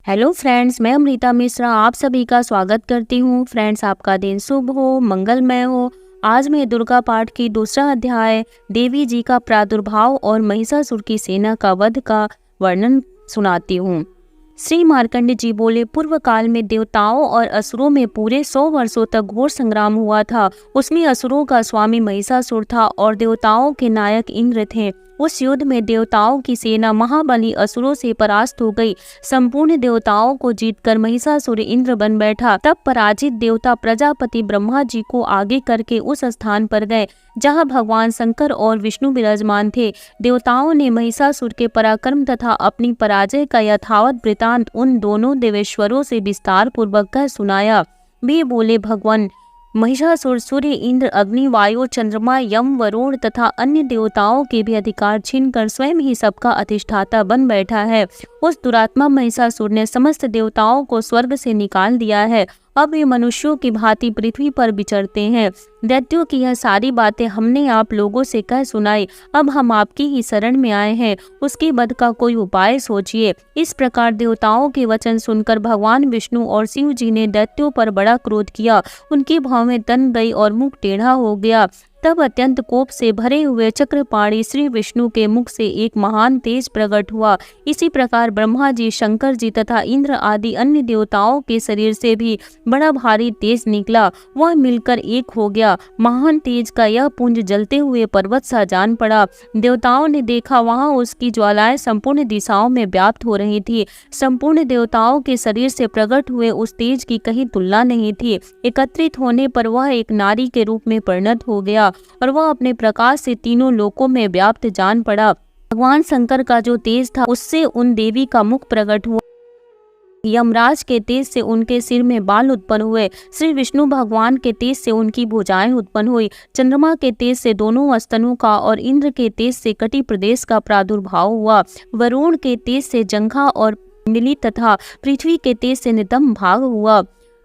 Hello friends, मैं अमृता मिश्रा आप सभी का स्वागत करती हूँ। फ्रेंड्स, आपका दिन शुभ हो, मंगलमय हो। आज मैं दुर्गा पाठ की दूसरा अध्याय देवी जी का प्रादुर्भाव और महिषासुर की सेना का वध का वर्णन सुनाती हूँ। श्री मार्कंड जी बोले, पूर्व काल में देवताओं और असुरों में पूरे 100 वर्षों तक घोर संग्राम हुआ था। उसमें असुरों का स्वामी महिषासुर था और देवताओं के नायक इंद्र थे। उस युद्ध में देवताओं की सेना महाबली असुरों से परास्त हो गई। संपूर्ण देवताओं को जीतकर महिषासुर इंद्र बन बैठा। तब पराजित देवता प्रजापति ब्रह्मा जी को आगे करके उस स्थान पर गए जहां भगवान शंकर और विष्णु विराजमान थे। देवताओं ने महिषासुर के पराक्रम तथा अपनी पराजय का यथावत वृतांत उन दोनों देवेश्वरों से विस्तार पूर्वक कह सुनाया। वे बोले, भगवान महिषासुर सूर्य, इंद्र, अग्नि, वायु, चंद्रमा, यम, वरुण तथा अन्य देवताओं के भी अधिकार छीनकर स्वयं ही सबका अधिष्ठाता बन बैठा है। उस दुरात्मा महिषासुर ने समस्त देवताओं को स्वर्ग से निकाल दिया है। अब ये मनुष्यों की भांति पृथ्वी पर विचरते हैं। दैत्यों की यह सारी बातें हमने आप लोगों से कह सुनाई। अब हम आपकी ही शरण में आए हैं, उसके वध का कोई उपाय सोचिए। इस प्रकार देवताओं के वचन सुनकर भगवान विष्णु और शिव जी ने दैत्यों पर बड़ा क्रोध किया। उनकी भौहें तन गई और मुख टेढ़ा हो गया। तब अत्यंत कोप से भरे हुए चक्रपाणी श्री विष्णु के मुख से एक महान तेज प्रकट हुआ। इसी प्रकार ब्रह्मा जी, शंकर जी तथा इंद्र आदि अन्य देवताओं के शरीर से भी बड़ा भारी तेज निकला। वह मिलकर एक हो गया। महान तेज का यह पुंज जलते हुए पर्वत सा जान पड़ा। देवताओं ने देखा, वहां उसकी ज्वालाएं संपूर्ण दिशाओं में व्याप्त हो रही थी। संपूर्ण देवताओं के शरीर से प्रकट हुए उस तेज की कहीं तुलना नहीं थी। एकत्रित होने पर वह एक नारी के रूप में परिणत हो गया और वह अपने प्रकाश से तीनों लोकों में व्याप्त जान पड़ा। भगवान शंकर का जो तेज था उससे उन देवी का मुख प्रकट हुआ। यमराज के तेज से उनके सिर में बाल उत्पन्न हुए। श्री विष्णु भगवान के तेज से उनकी भुजाएं उत्पन्न हुई। चंद्रमा के तेज से दोनों स्तनों का और इंद्र के तेज से कटी प्रदेश का प्रादुर्भाव हुआ। वरुण के तेज से जंघा और पिंडली तथा पृथ्वी के तेज से नितंब भाग हुआ।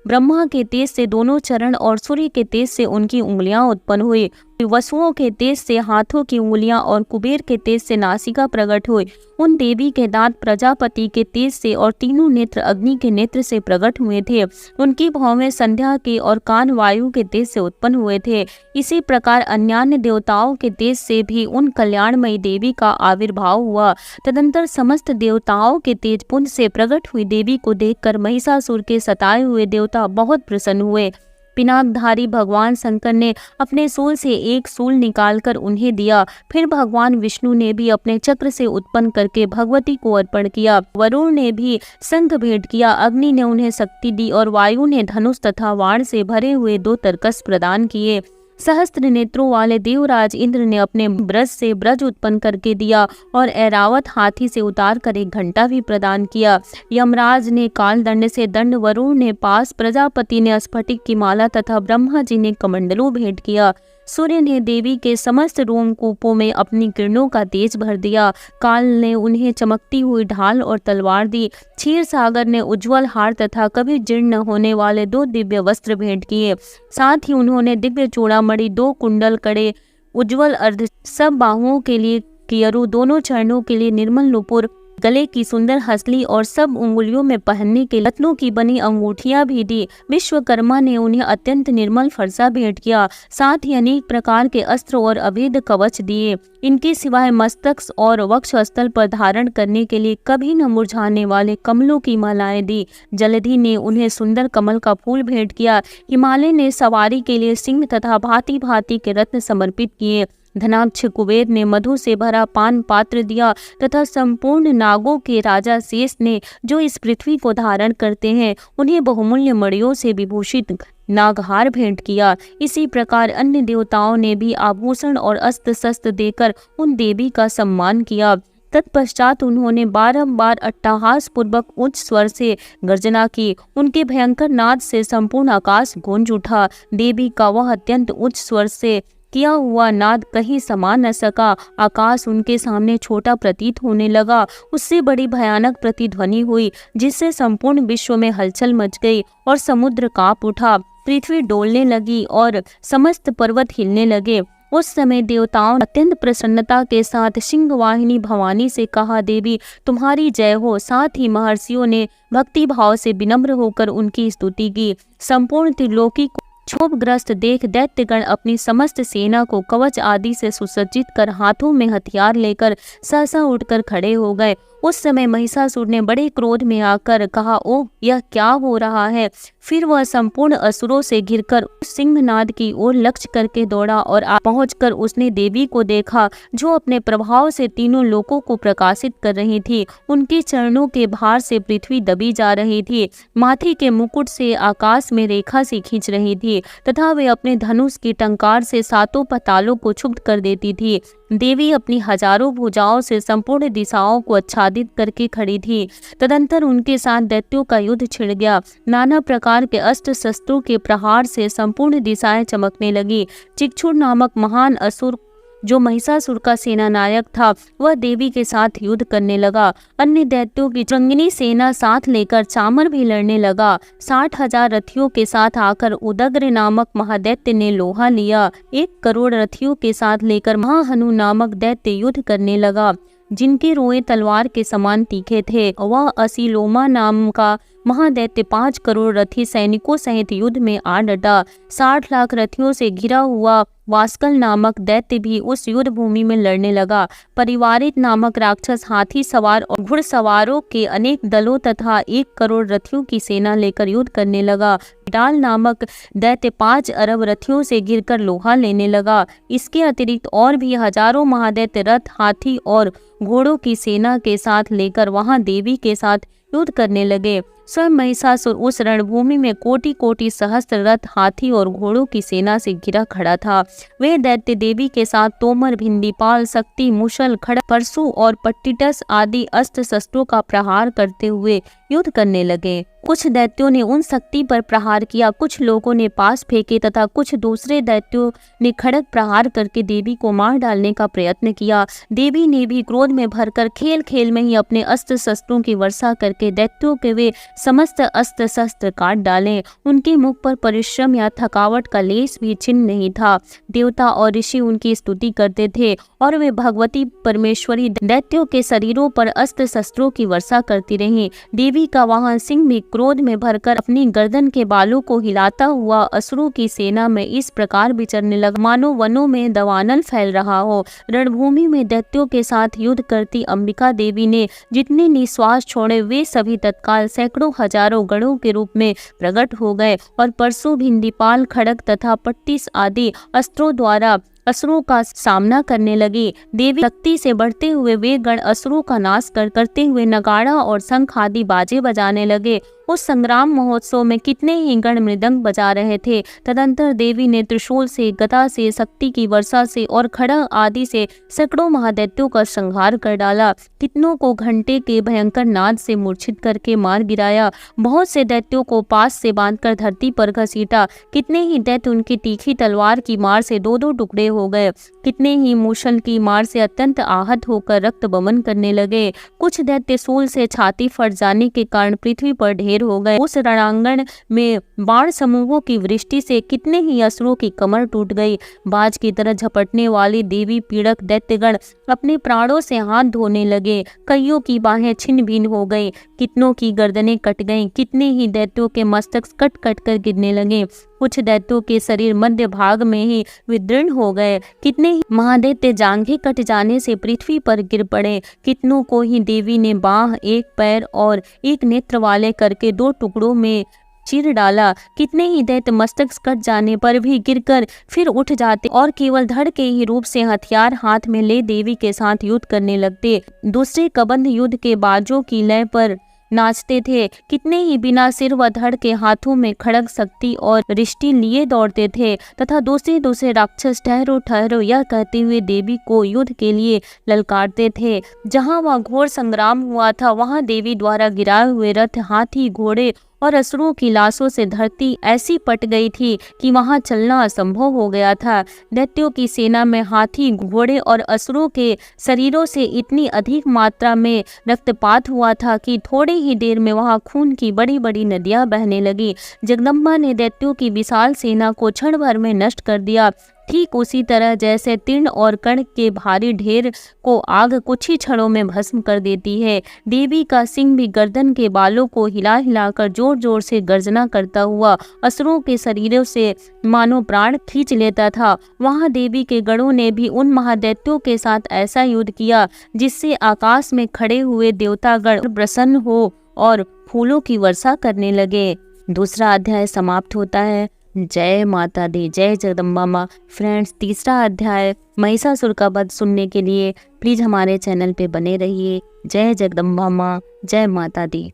ब्रह्मा के तेज से दोनों चरण और सूर्य के तेज से उनकी उंगलियां उत्पन्न हुई। वसुओं के तेज से हाथों की उंगलियां और कुबेर के तेज से नासिका प्रकट हुई। उन देवी के दांत प्रजापति के तेज से और तीनों नेत्र अग्नि के नेत्र से प्रकट हुए थे। उनकी भौहें संध्या के और कान वायु के तेज से उत्पन्न हुए थे। इसी प्रकार अन्यान्य देवताओं के तेज से भी उन कल्याणमयी देवी का आविर्भाव हुआ। तदंतर समस्त देवताओं के तेज पुंज से प्रकट हुई देवी को देखकर महिषासुर के सताए हुए देवता बहुत प्रसन्न हुए। पिनाकधारी भगवान शंकर ने अपने शूल से एक शूल निकालकर उन्हें दिया। फिर भगवान विष्णु ने भी अपने चक्र से उत्पन्न करके भगवती को अर्पण किया। वरुण ने भी शंख भेंट किया। अग्नि ने उन्हें शक्ति दी और वायु ने धनुष तथा बाण से भरे हुए 2 तरकस प्रदान किए। सहस्त्र नेत्रों वाले देवराज इंद्र ने अपने ब्रज से ब्रज उत्पन्न करके दिया और ऐरावत हाथी से उतार कर एक घंटा भी प्रदान किया। यमराज ने काल दंड से दंड, वरुण ने पास, प्रजापति ने स्फटिक की माला तथा ब्रह्मा जी ने कमंडलू भेंट किया। सूर्य ने देवी के समस्त रोमकूपों में अपनी किरणों का तेज भर दिया। काल ने उन्हें चमकती हुई ढाल और तलवार दी। क्षीर सागर ने उज्जवल हार तथा कभी जीर्ण न होने वाले 2 दिव्य वस्त्र भेंट किए। साथ ही उन्होंने दिव्य चूड़ामणि, 2 कुंडल, कड़े, उज्जवल अर्ध, सब बाहुओं के लिए कियरु, दोनों चरणों के लिए निर्मल नुपुर, गले की सुंदर हसली और सब उंगलियों में पहनने के रत्नों की बनी अंगूठियां भी दी। विश्वकर्मा ने उन्हें अत्यंत निर्मल फरसा भेंट किया। साथ ही अनेक प्रकार के अस्त्र और अभेद कवच दिए। इनके सिवाय मस्तक और वक्षस्थल पर धारण करने के लिए कभी न मुरझाने वाले कमलों की मालाएं दी। जलधि ने उन्हें सुंदर कमल का फूल भेंट किया। हिमालय ने सवारी के लिए सिंह तथा भांति भांति के रत्न समर्पित किए। धनाक्ष कुबेर ने मधु से भरा पान पात्र दिया तथा संपूर्ण नागों के राजा शेष ने, जो इस पृथ्वी को धारण करते हैं, उन्हें बहुमूल्य मणियों से विभूषित नागहार भेंट किया। इसी प्रकार अन्य देवताओं ने भी आभूषण और अस्त्र शस्त्र देकर उन देवी का सम्मान किया। तत्पश्चात उन्होंने बारंबार अट्टहास पूर्वक उच्च स्वर से गर्जना की। उनके भयंकर नाद से संपूर्ण आकाश गूंज उठा। देवी का वह अत्यंत उच्च स्वर से किया हुआ नाद कहीं समा न सका। आकाश उनके सामने छोटा प्रतीत होने लगा। उससे बड़ी भयानक प्रतिध्वनि हुई, जिससे संपूर्ण विश्व में हलचल मच गई और समुद्र कांप उठा। पृथ्वी डोलने लगी और समस्त पर्वत हिलने लगे। उस समय देवताओं ने अत्यंत प्रसन्नता के साथ सिंहवाहिनी भवानी से कहा, देवी तुम्हारी जय हो। साथ ही महर्षियों ने भक्ति भाव से विनम्र होकर उनकी स्तुति की। संपूर्ण त्रिलोकी को क्षोभग्रस्त देख दैत्यगण अपनी समस्त सेना को कवच आदि से सुसज्जित कर हाथों में हथियार लेकर सहसा उठकर खड़े हो गए। उस समय महिषासुर ने बड़े क्रोध में आकर कहा, ओह यह क्या हो रहा है। फिर वह संपूर्ण असुरों से घिरकर उस सिंहनाद की ओर लक्ष्य करके दौड़ा और पहुंचकर उसने देवी को देखा, जो अपने प्रभाव से तीनों लोकों को प्रकाशित कर रही थी। उनके चरणों के भार से पृथ्वी दबी जा रही थी, माथे के मुकुट से आकाश में रेखा सी खींच रही थी तथा वे अपने धनुष की टंकार से सातों पातालों को क्षुब्ध कर देती थी। देवी अपनी हजारों भुजाओं से संपूर्ण दिशाओं को आच्छादित करके खड़ी थी। तदंतर उनके साथ दैत्यों का युद्ध छिड़ गया। नाना प्रकार के अस्त्र शस्त्रों के प्रहार से संपूर्ण दिशाएं चमकने लगी। चिक्षुर नामक महान असुर, जो महिषासुर का सेना नायक था, वह देवी के साथ युद्ध करने लगा। अन्य दैत्यों की चंगिनी सेना साथ लेकर चामर भी लड़ने लगा। 60,000 रथियों के साथ आकर उदग्र नामक महादैत्य ने लोहा लिया। 1 करोड़ रथियों के साथ लेकर महाहनु नामक दैत्य युद्ध करने लगा, जिनके रोए तलवार के समान तीखे थे। वह असीलोमा नाम का महादैत्य 5 करोड़ रथी सैनिकों सहित युद्ध में आ डटा। 60 लाख रथियों से घिरा हुआ वास्कल नामक दैत्य भी उस युद्ध भूमि में लड़ने लगा। परिवारित नामक राक्षस हाथी सवार और घुड़सवारों के अनेक दलों तथा 1 करोड़ रथियों की सेना लेकर युद्ध करने लगा। डाल नामक दैत्य 5 अरब रथियों से घिरकर लोहा लेने लगा। इसके अतिरिक्त और भी हजारों महादैत्य रथ, हाथी और घोड़ों की सेना के साथ लेकर वहां देवी के साथ युद्ध करने लगे। स्वयं महिषासुर उस रणभूमि में कोटि कोटि सहस्त्र रथ, हाथी और घोड़ों की सेना से घिरा खड़ा था। वे दैत्य देवी के साथ तोमर, भिंडीपाल, शक्ति, मुशल, खड़ग, परशु और पट्टिटस आदि अस्त्र शस्त्रों का प्रहार करते हुए युद्ध करने लगे। कुछ दैत्यों ने उन शक्ति पर प्रहार किया, कुछ लोगों ने पास फेंके तथा कुछ दूसरे दैत्यों ने खड़ग प्रहार करके देवी को मार डालने का प्रयत्न किया। देवी ने भी क्रोध में भरकर खेल खेल में ही अपने अस्त्र शस्त्रों की वर्षा करके दैत्यों के वे समस्त अस्त्र शस्त्र काट डाले। उनके मुख पर परिश्रम या थकावट का लेश भी चिन्ह नहीं था। देवता और ऋषि उनकी स्तुति करते थे और वे भगवती परमेश्वरी दैत्यों के शरीरों पर अस्त्र शस्त्रों की वर्षा करती रहीं। देवी का वाहन सिंह भी क्रोध में भरकर अपनी गर्दन के बालों को हिलाता हुआ असुरों की सेना में इस प्रकार विचरने लगा, मानो वनों में दवानल फैल रहा हो। रणभूमि में दैत्यों के साथ युद्ध करती अंबिका देवी ने जितने निश्वास छोड़े, वे सभी तत्काल सैकड़ों हजारों गणों के रूप में प्रकट हो गए और परशु, भिंडीपाल, खड़ग तथा पट्टिस आदि अस्त्रों द्वारा असुरों का सामना करने लगी। देवी शक्ति से बढ़ते हुए वे गण असुरों का नाश करते हुए नगाड़ा और शंख आदि बाजे बजाने लगे। उस संग्राम महोत्सव में कितने ही गण मृदंग बजा रहे थे। तदंतर देवी ने त्रिशूल से, गदा से, शक्ति की वर्षा से और खड़ग आदि से सैकड़ों महादैत्यों का संहार कर डाला। कितनों को घंटे के भयंकर नाद से मूर्छित करके मार गिराया। बहुत से दैत्यों को पास से बांधकर धरती पर घसीटा। कितने ही दैत्य उनकी तीखी तलवार की मार से 2-2 टुकड़े हो गए। कितने ही मूषल की मार से अत्यंत आहत होकर रक्त बमन करने लगे। कुछ दैत्य सूल से छाती फट जाने के कारण पृथ्वी पर ढेर हो गए। उस रणांगण में बाण समूहों की वृष्टि से कितने ही असुरों की कमर टूट गई। बाज की तरह झपटने वाली देवी पीड़क दैत्यगण अपने प्राणों से हाथ धोने लगे। कईयों की बाहें छिन्न भिन्न हो गई, कितनों की गर्दनें कट गईं। कितने ही दैत्यों के मस्तक कट कट कर गिरने लगे। कुछ दैत्यों के शरीर मध्य भाग में ही विदीर्ण हो गए। कितने ही महादैत्य जांघें कट जाने से पृथ्वी पर गिर पड़े। कितनों को ही देवी ने बाह, 1 पैर और 1 नेत्र वाले करके 2 टुकड़ों में चीर डाला। कितने ही दैत्य मस्तक कट जाने पर भी गिरकर फिर उठ जाते और केवल धड़ के ही रूप से हथियार हाथ में ले देवी के साथ युद्ध करने लगते। दूसरे कबंध युद्ध के बाजों की लय पर नाचते थे। कितने ही बिना सिर व धड़ के हाथों में खड़ग, शक्ति और रिष्टि लिए दौड़ते थे तथा दूसरे राक्षस ठहरो ठहरो यह कहते हुए देवी को युद्ध के लिए ललकारते थे। जहां वह घोर संग्राम हुआ था, वहां देवी द्वारा गिराए हुए रथ, हाथी, घोड़े और असुरों की लाशों से धरती ऐसी पट गई थी कि वहां चलना असंभव हो गया था। दैत्यों की सेना में हाथी, घोड़े और असुरों के शरीरों से इतनी अधिक मात्रा में रक्तपात हुआ था कि थोड़ी ही देर में वहां खून की बड़ी बड़ी नदियां बहने लगी। जगदम्बा ने दैत्यों की विशाल सेना को क्षण भर में नष्ट कर दिया। ठीक उसी तरह जैसे तीर्ण और कण के भारी ढेर को आग कुछ ही क्षणों में भस्म कर देती है, देवी का सिंह भी गर्दन के बालों को हिला हिलाकर जोर जोर से गर्जना करता हुआ असुरों के शरीरों से मानो प्राण खींच लेता था। वहां देवी के गणों ने भी उन महादैत्यों के साथ ऐसा युद्ध किया जिससे आकाश में खड़े हुए देवतागण प्रसन्न हो और फूलों की वर्षा करने लगे। दूसरा अध्याय समाप्त होता है। जय माता दी, जय जगदम्बा माँ। फ्रेंड्स, तीसरा अध्याय महिषासुर का वध सुनने के लिए प्लीज हमारे चैनल पे बने रहिए। जय जगदम्बा माँ, जय माता दी।